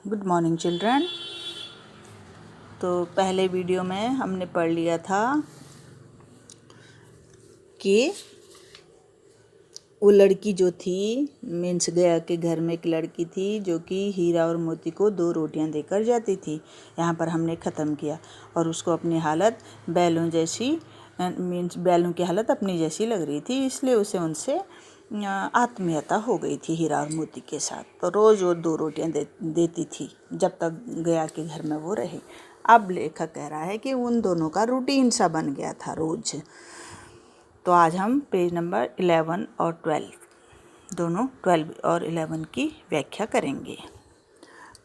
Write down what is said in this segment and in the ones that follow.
Good morning children. तो पहले video में हमने पढ़ लिया था कि वो लड़की जो थी मीन्स गया के घर में एक लड़की थी जो कि हीरा और मोती को 2 रोटियां देकर जाती थी। यहाँ पर हमने ख़त्म किया और उसको अपनी हालत बैलों जैसी मीन्स बैलों की हालत अपनी जैसी लग रही थी, इसलिए उसे उनसे आत्मीयता हो गई थी हीरा और मोती के साथ। तो रोज़ वो 2 रोटियां देती थी जब तक गया के घर में वो रहे। अब लेखक कह रहा है कि उन दोनों का रूटीन सा बन गया था रोज़। तो आज हम पेज नंबर 11 और 12 दोनों 12 और 11 की व्याख्या करेंगे।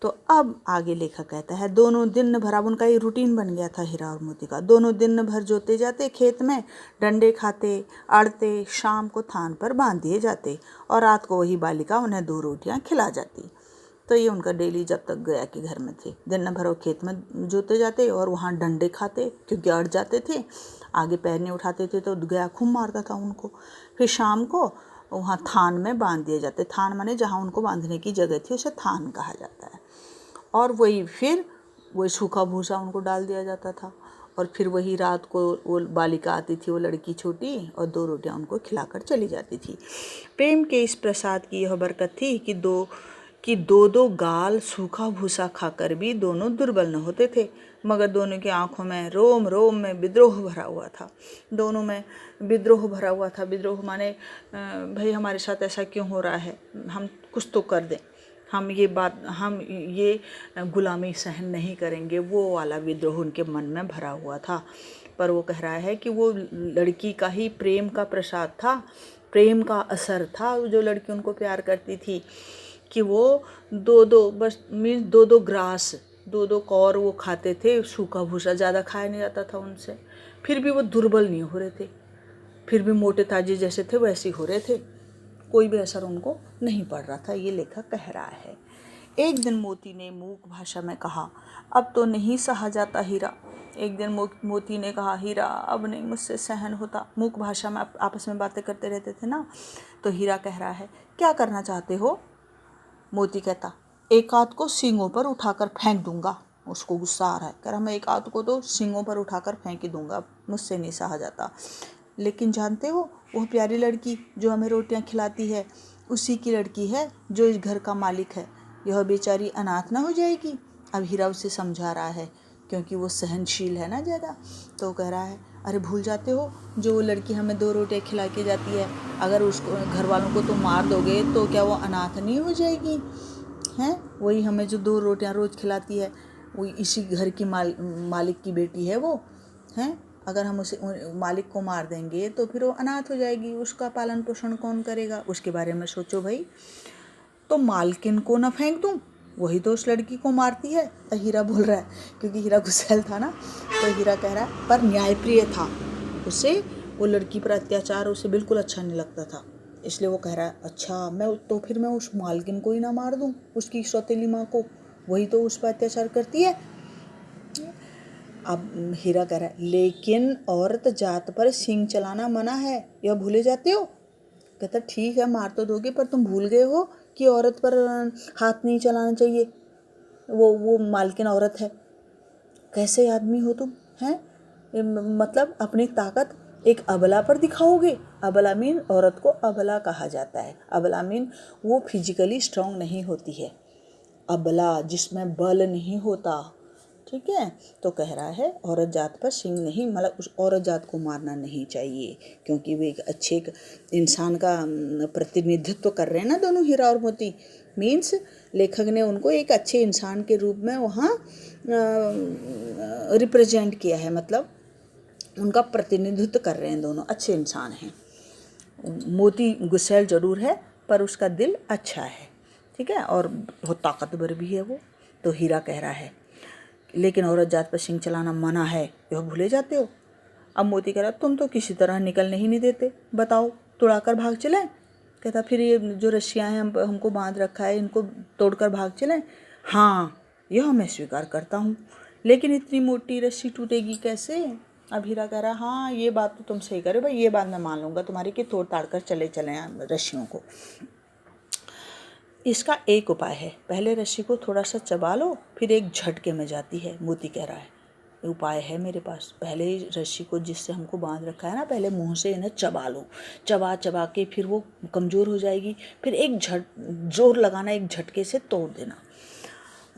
तो अब आगे लेखक कहता है दोनों दिन भर, अब उनका ये रूटीन बन गया था हीरा और मोती का। दोनों दिन भर जोते जाते खेत में, डंडे खाते, अड़ते, शाम को थान पर बांध दिए जाते और रात को वही बालिका उन्हें 2 रोटियां खिला जाती। तो ये उनका डेली जब तक गया के घर में थे। दिन भर वो खेत में जोते जाते और वहाँ डंडे खाते क्योंकि अड़ जाते थे, आगे पैर नहीं उठाते थे तो गया खूब मारता था उनको। फिर शाम को वहाँ थान में बांध दिए जाते। थान माने जहाँ उनको बांधने की जगह थी उसे थान कहा जाता है। और वही फिर वही सूखा भूसा उनको डाल दिया जाता था और फिर वही रात को वो बालिका आती थी, वो लड़की छोटी, और 2 रोटियां उनको खिलाकर चली जाती थी। प्रेम के इस प्रसाद की यह बरकत थी कि दो गाल सूखा भूसा खाकर भी दोनों दुर्बल न होते थे, मगर दोनों की आंखों में रोम रोम में विद्रोह भरा हुआ था। दोनों में विद्रोह भरा हुआ था। विद्रोह माने भाई हमारे साथ ऐसा क्यों हो रहा है, हम कुछ तो कर दें, हम ये गुलामी सहन नहीं करेंगे, वो वाला विद्रोह उनके मन में भरा हुआ था। पर वो कह रहा है कि वो लड़की का ही प्रेम का प्रसाद था, प्रेम का असर था। जो लड़की उनको प्यार करती थी कि वो 2-2 बस मीन्स 2-2 ग्रास, 2-2 कौर वो खाते थे। सूखा भूसा ज़्यादा खाया नहीं जाता था उनसे, फिर भी वो दुर्बल नहीं हो रहे थे, फिर भी मोटे ताजे जैसे थे वैसे ही हो रहे थे, कोई भी असर उनको नहीं पड़ रहा था। ये लेखक कह रहा है। एक दिन मोती ने मूक भाषा में कहा, अब तो नहीं सहा जाता हीरा। एक दिन मोती ने कहा, हीरा अब नहीं मुझसे सहन होता। मूक भाषा में आपस में बातें करते रहते थे ना। तो हीरा कह रहा है, क्या करना चाहते हो? मोती कहता, एक आध को सींगों पर उठाकर फेंक दूंगा। उसको गुस्सा आ रहा है, कह रहा मैं एक आध को तो सींगों पर उठाकर फेंक ही दूंगा, मुझसे नहीं सहा जाता। लेकिन जानते हो वह प्यारी लड़की जो हमें रोटियां खिलाती है उसी की लड़की है जो इस घर का मालिक है। यह बेचारी अनाथ ना हो जाएगी। अब हीरा उसे समझा रहा है क्योंकि वो सहनशील है ना ज़्यादा। तो कह रहा है, अरे भूल जाते हो जो वो लड़की हमें 2 रोटियां खिला के जाती है, अगर उसको घर वालों को तुम मार दोगे तो क्या वो अनाथ नहीं हो जाएगी? हैं, वही हमें जो 2 रोटियां रोज़ खिलाती है, वो इसी घर की मालिक की बेटी है वो। हैं, अगर हम उसे मालिक को मार देंगे तो फिर वो अनाथ हो जाएगी, उसका पालन पोषण कौन करेगा? उसके बारे में सोचो भाई। तो मालकिन को ना फेंक दूं, वही तो उस लड़की को मारती है। तो हीरा बोल रहा है, क्योंकि हीरा गुस्सैल था ना, तो हीरा कह रहा है पर न्यायप्रिय था, उसे वो लड़की पर अत्याचार उसे बिल्कुल अच्छा नहीं लगता था। इसलिए वो कह रहा है, अच्छा फिर मैं उस मालकिन को ही ना मार दूं, उसकी सौतेली माँ को, वही तो उस पर अत्याचार करती है। अब हीरा कह रहा है, लेकिन औरत जात पर सींग चलाना मना है, यह भूले जाते हो? कहता ठीक है मार तो दोगे, पर तुम भूल गए हो कि औरत पर हाथ नहीं चलाना चाहिए, वो मालकिन औरत है। कैसे आदमी हो तुम? हैं, मतलब अपनी ताकत एक अबला पर दिखाओगे? अबला मीन औरत को अबला कहा जाता है। अबला मीन वो फिजिकली स्ट्रांग नहीं होती है, अबला जिसमें बल नहीं होता। ठीक है, तो कह रहा है औरत जात पर सींग नहीं, मतलब उस औरत जात को मारना नहीं चाहिए, क्योंकि वे एक अच्छे इंसान का प्रतिनिधित्व कर रहे हैं ना दोनों, हीरा और मोती। मीन्स लेखक ने उनको एक अच्छे इंसान के रूप में वहाँ रिप्रेजेंट किया है, मतलब उनका प्रतिनिधित्व कर रहे हैं, दोनों अच्छे इंसान हैं। मोती गुस्सैल जरूर है पर उसका दिल अच्छा है, ठीक है, और बहुत ताकतवर भी है वो। तो हीरा कह रहा है, लेकिन औरत जात पर सींग चलाना मना है, यह भूले जाते हो? अब मोती कह रहा, तुम तो किसी तरह निकलने ही नहीं देते, बताओ तोड़ाकर भाग चलें? कहता फिर ये जो रस्सियाँ हैं हमको बांध रखा है, इनको तोड़कर भाग चलें? हाँ, यह मैं स्वीकार करता हूँ, लेकिन इतनी मोटी रस्सी टूटेगी कैसे? अब हीरा कह रहा, हाँ ये बात तो तुम सही करे भाई, ये बात मैं मान लूँगा तुम्हारी कि तोड़ ताड़ कर चले रस्सियों को। इसका एक उपाय है, पहले रस्सी को थोड़ा सा चबा लो, फिर एक झटके में जाती है। मोती कह रहा है ये उपाय है मेरे पास। पहले रस्सी को जिससे हमको बांध रखा है ना, पहले मुंह से इन्हें चबा लो, चबा चबा के फिर वो कमज़ोर हो जाएगी, फिर एक जोर लगाना, एक झटके से तोड़ देना।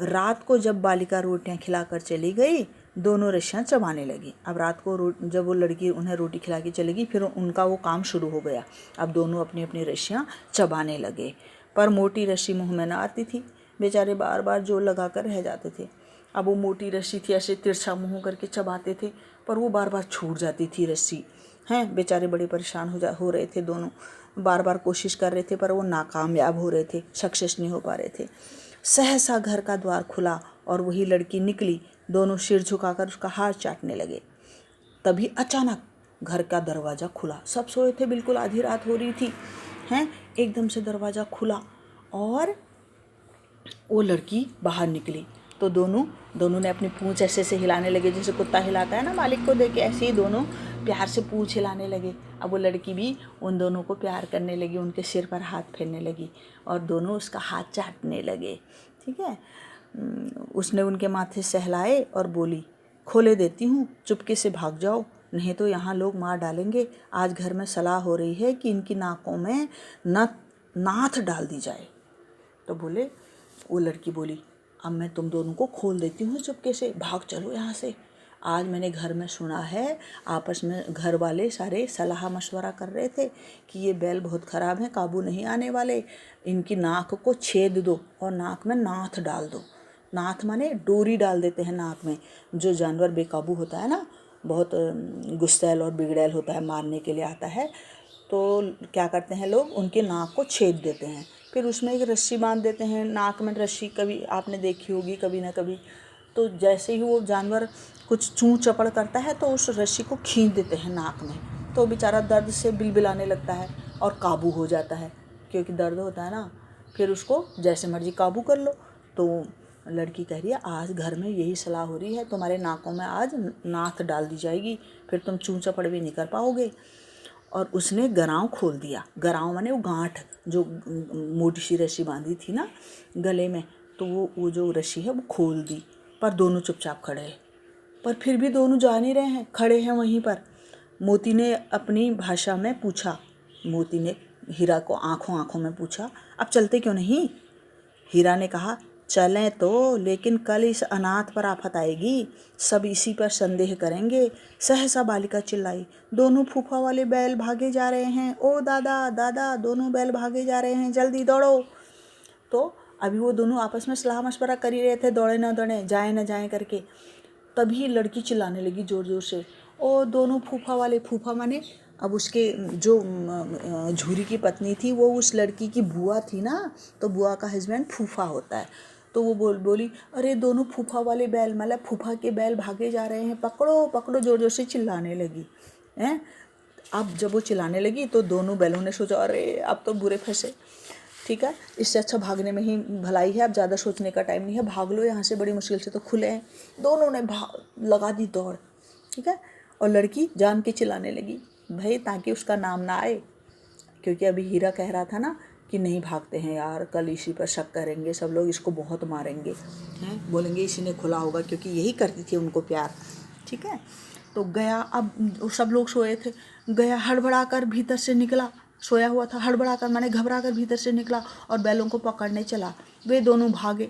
रात को जब बालिका रोटियां खिलाकर चली गई, दोनों रस्सियाँ चबाने लगी। अब रात को जब वो लड़की उन्हें रोटी खिला के चलेगी, फिर उनका वो काम शुरू हो गया। अब दोनों अपनी अपनी रस्सियाँ चबाने लगे, पर मोटी रस्सी मुंह में न आती थी। बेचारे बार बार जोर लगा कर रह जाते थे। अब वो मोटी रस्सी थी, ऐसे तिरछा मुँह करके चबाते थे, पर वो बार बार छूट जाती थी रस्सी। हैं, बेचारे बड़े परेशान हो रहे थे दोनों। बार बार कोशिश कर रहे थे, पर वो नाकामयाब हो रहे थे, सक्सेस नहीं हो पा रहे थे। सहसा घर का द्वार खुला और वही लड़की निकली। दोनों सिर झुकाकर उसका हाथ चाटने लगे। तभी अचानक घर का दरवाज़ा खुला। सब सोए थे, बिल्कुल आधी रात हो रही थी। हैं, एकदम से दरवाज़ा खुला और वो लड़की बाहर निकली। तो दोनों ने अपनी पूंछ ऐसे ऐसे हिलाने लगे, जैसे कुत्ता हिलाता है ना मालिक को देख के, ऐसे ही दोनों प्यार से पूंछ हिलाने लगे। अब वो लड़की भी उन दोनों को प्यार करने लगी, उनके सिर पर हाथ फेरने लगी और दोनों उसका हाथ चाटने लगे। ठीक है, उसने उनके माथे सहलाए और बोली, खोले देती हूँ, चुपके से भाग जाओ, नहीं तो यहाँ लोग मार डालेंगे। आज घर में सलाह हो रही है कि इनकी नाकों में नाथ डाल दी जाए। तो वो लड़की बोली, अब मैं तुम दोनों को खोल देती हूँ, चुपके से भाग चलो यहाँ से। आज मैंने घर में सुना है, आपस में घर वाले सारे सलाह मशवरा कर रहे थे कि ये बैल बहुत ख़राब है, काबू नहीं आने वाले, इनकी नाक को छेद दो और नाक में नाथ डाल दो। नाथ माने डोरी डाल देते हैं नाक में। जो जानवर बेकाबू होता है ना, बहुत गुस्सैल और बिगड़ैल होता है, मारने के लिए आता है, तो क्या करते हैं लोग, उनके नाक को छेद देते हैं, फिर उसमें एक रस्सी बांध देते हैं। नाक में रस्सी कभी आपने देखी होगी कभी ना कभी। तो जैसे ही वो जानवर कुछ चूँ चपड़ करता है तो उस रस्सी को खींच देते हैं नाक में, तो बेचारा दर्द से बिलबिलाने लगता है और काबू हो जाता है, क्योंकि दर्द होता है ना। फिर उसको जैसे मर्जी काबू कर लो। तो लड़की कह रही है, आज घर में यही सलाह हो रही है, तुम्हारे नाकों में आज नाथ डाल दी जाएगी, फिर तुम चूँ चपड़ भी नहीं कर पाओगे। और उसने गराव खोल दिया। गराव माने वो गांठ, जो मोटी सी रस्सी बांधी थी ना गले में, तो वो जो रस्सी है वो खोल दी। पर दोनों चुपचाप खड़े हैं, पर फिर भी दोनों जा नहीं रहे हैं, खड़े हैं वहीं पर। मोती ने अपनी भाषा में पूछा, मोती ने हीरा को आंखों आंखों में पूछा, अब चलते क्यों नहीं? हीरा ने कहा, चलें तो, लेकिन कल इस अनाथ पर आफत आएगी, सब इसी पर संदेह करेंगे। सहसा बालिका चिल्लाई, दोनों फूफा वाले बैल भागे जा रहे हैं, ओ दादा दादा, दोनों बैल भागे जा रहे हैं, जल्दी दौड़ो। तो अभी वो दोनों आपस में सलाह मशवरा कर ही रहे थे, दौड़े ना दौड़े, जाए ना जाए करके। तभी लड़की चिल्लाने लगी जोर जोर से, ओ दोनों फूफा वाले। फूफा माने अब उसके जो झूरी की पत्नी थी वो उस लड़की की बुआ थी ना, तो बुआ का हस्बैंड फूफा होता है। तो वो बोली, अरे दोनों फूफा वाले बैल, मतलब फूफा के बैल भागे जा रहे हैं, पकड़ो पकड़ो, जोर जोर से चिल्लाने लगी हैं। अब जब वो चिल्लाने लगी तो दोनों बैलों ने सोचा, अरे अब तो बुरे फंसे। ठीक है, इससे अच्छा भागने में ही भलाई है, अब ज़्यादा सोचने का टाइम नहीं है, भाग लो यहाँ से, बड़ी मुश्किल से तो खुले हैं। दोनों ने लगा दी दौड़। ठीक है, और लड़की जान के चिल्लाने लगी भाई, ताकि उसका नाम ना आए, क्योंकि अभी हीरा कह रहा था ना कि नहीं भागते हैं यार, कल इसी पर शक करेंगे सब लोग, इसको बहुत मारेंगे हैं, बोलेंगे इसी ने खुला होगा, क्योंकि यही करती थी उनको प्यार। ठीक है, तो गया, अब सब लोग सोए थे, गया हड़बड़ा कर भीतर से निकला, सोया हुआ था, हड़बड़ा कर माने घबरा कर भीतर से निकला और बैलों को पकड़ने चला। वे दोनों भागे,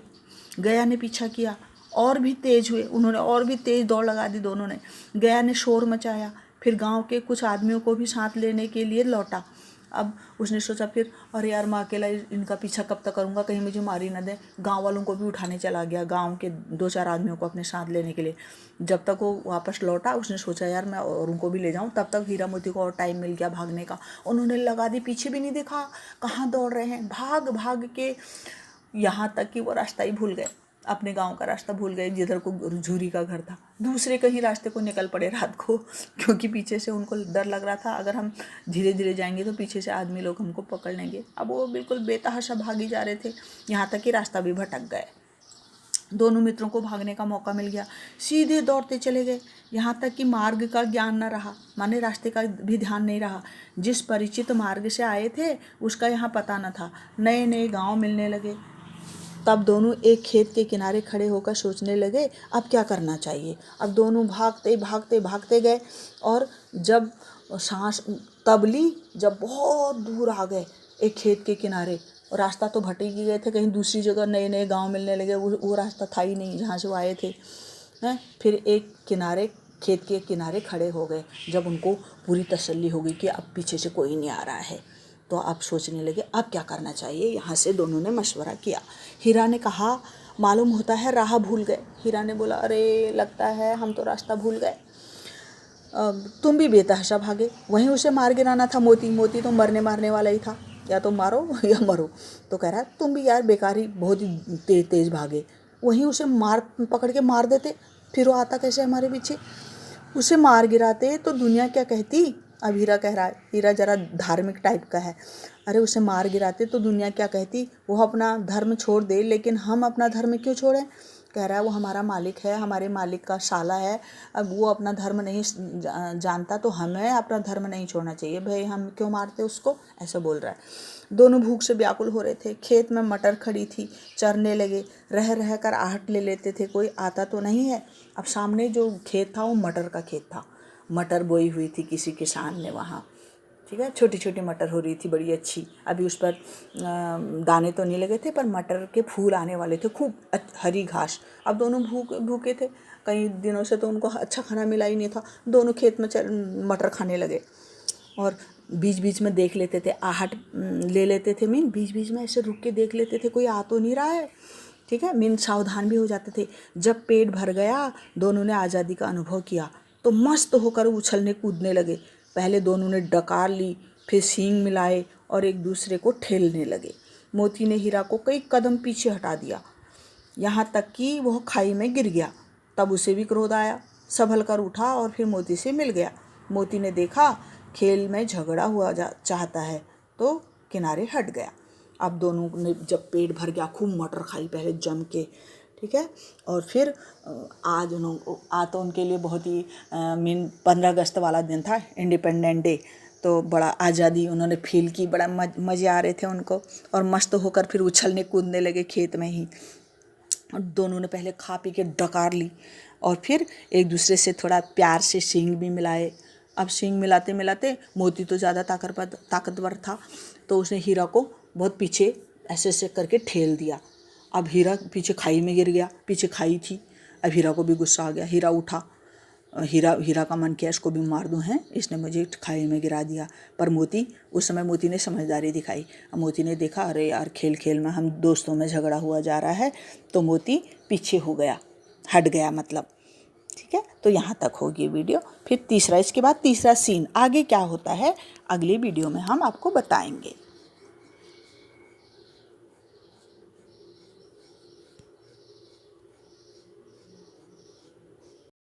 गया ने पीछा किया, और भी तेज हुए, उन्होंने और भी तेज दौड़ लगा दी दोनों ने। गया ने शोर मचाया, फिर गांव के कुछ आदमियों को भी साथ लेने के लिए लौटा। अब उसने सोचा फिर, अरे यार मैं अकेला इनका पीछा कब तक करूँगा, कहीं मुझे मारी ना दे। गांव वालों को भी उठाने चला गया, गांव के 2-4 आदमियों को अपने साथ लेने के लिए। जब तक वो वापस लौटा उसने सोचा यार मैं और उनको भी ले जाऊं, तब तक हीरा मोती को और टाइम मिल गया भागने का। उन्होंने लगा दी, पीछे भी नहीं देखा कहाँ दौड़ रहे हैं, भाग भाग के यहाँ तक कि वो रास्ता ही भूल गए, अपने गांव का रास्ता भूल गए, जिधर को झूरी का घर था। दूसरे कहीं रास्ते को निकल पड़े रात को, क्योंकि पीछे से उनको डर लग रहा था, अगर हम धीरे धीरे जाएंगे तो पीछे से आदमी लोग हमको पकड़ लेंगे। अब वो बिल्कुल बेतहाशा भागी जा रहे थे, यहाँ तक कि रास्ता भी भटक गए। दोनों मित्रों को भागने का मौका मिल गया, सीधे दौड़ते चले गए, यहाँ तक कि मार्ग का ज्ञान न रहा, माने रास्ते का भी ध्यान नहीं रहा। जिस परिचित मार्ग से आए थे उसका यहाँ पता न था। नए नए गांव मिलने लगे। तब दोनों एक खेत के किनारे खड़े होकर सोचने लगे अब क्या करना चाहिए। अब दोनों भागते भागते भागते गए और जब सांस तब ली, जब बहुत दूर आ गए एक खेत के किनारे, और रास्ता तो भटक ही गए थे, कहीं दूसरी जगह नए नए गांव मिलने लगे, वो रास्ता था ही नहीं जहाँ से वो आए थे हैं। फिर एक किनारे, खेत के किनारे खड़े हो गए जब उनको पूरी तसल्ली हो गई कि अब पीछे से कोई नहीं आ रहा है, तो अब सोचने लगे अब क्या करना चाहिए। यहाँ से दोनों ने मशवरा किया। हीरा ने कहा मालूम होता है राह भूल गए। हीरा ने बोला अरे लगता है हम तो रास्ता भूल गए। तुम भी बेतहाशा भागे, वहीं उसे मार गिराना था। मोती तो मरने मारने वाला ही था, या तो मारो या मरो। तो कह रहा है तुम भी यार बेकारी बहुत ही तेज भागे, वहीं उसे पकड़ के मार देते, फिर वो आता कैसे हमारे पीछे। उसे मार गिराते तो दुनिया क्या कहती। अब हीरा कह रहा है, हीरा जरा धार्मिक टाइप का है, अरे उसे मार गिराते तो दुनिया क्या कहती, वो अपना धर्म छोड़ दे, लेकिन हम अपना धर्म क्यों छोड़ें। कह रहा है वो हमारा मालिक है, हमारे मालिक का साला है, अब वो अपना धर्म नहीं जानता तो हमें अपना धर्म नहीं छोड़ना चाहिए, भाई हम क्यों मारते उसको, ऐसा बोल रहा है। दोनों भूख से व्याकुल हो रहे थे। खेत में मटर खड़ी थी, चरने लगे, रह कर आहट ले लेते थे, कोई आता तो नहीं है। अब सामने जो खेत था वो मटर का खेत था, मटर बोई हुई थी किसी किसान ने वहाँ, ठीक है, छोटी छोटी मटर हो रही थी बड़ी अच्छी। अभी उस पर दाने तो नहीं लगे थे, पर मटर के फूल आने वाले थे, खूब हरी घास। अब दोनों भूखे थे, कई दिनों से तो उनको अच्छा खाना मिला ही नहीं था। दोनों खेत में मटर खाने लगे और बीच बीच में देख लेते थे, आहट ले लेते थे, मीन बीच बीच में ऐसे रुक के देख लेते थे कोई आ तो नहीं रहा है, ठीक है, मीन सावधान भी हो जाते थे। जब पेट भर गया, दोनों ने आज़ादी का अनुभव किया तो मस्त होकर उछलने कूदने लगे। पहले दोनों ने डकार ली, फिर सींग मिलाए और एक दूसरे को ठेलने लगे। मोती ने हीरा को कई कदम पीछे हटा दिया, यहाँ तक कि वह खाई में गिर गया। तब उसे भी क्रोध आया, संभल कर उठा और फिर मोती से मिल गया। मोती ने देखा खेल में झगड़ा हुआ चाहता है तो किनारे हट गया। अब दोनों ने जब पेट भर गया, खूब मटर खाई पहले जम के, ठीक है, और फिर आज तो उनके लिए बहुत ही 15 अगस्त वाला दिन था, इंडिपेंडेंट डे, तो बड़ा आज़ादी उन्होंने फील की, बड़ा मज़े आ रहे थे उनको, और मस्त होकर फिर उछलने कूदने लगे खेत में ही। और दोनों ने पहले खा पी के डकार ली और फिर एक दूसरे से थोड़ा प्यार से सींग भी मिलाए। अब सींग मिलाते मिलाते मोती तो ज़्यादा ताकतवर था, तो उसने हीरा को बहुत पीछे ऐसे ऐसे करके ठेल दिया। अब हीरा पीछे खाई में गिर गया, पीछे खाई थी। अब हीरा को भी गुस्सा आ गया, हीरा उठा, हीरा का मन किया इसको भी मार दूं, हैं इसने मुझे खाई में गिरा दिया। पर उस समय मोती ने समझदारी दिखाई। अब मोती ने देखा अरे यार खेल खेल में हम दोस्तों में झगड़ा हुआ जा रहा है, तो मोती पीछे हो गया, हट गया मतलब, ठीक है। तो यहाँ तक होगी वीडियो। फिर इसके बाद तीसरा सीन, आगे क्या होता है अगली वीडियो में हम आपको बताएंगे।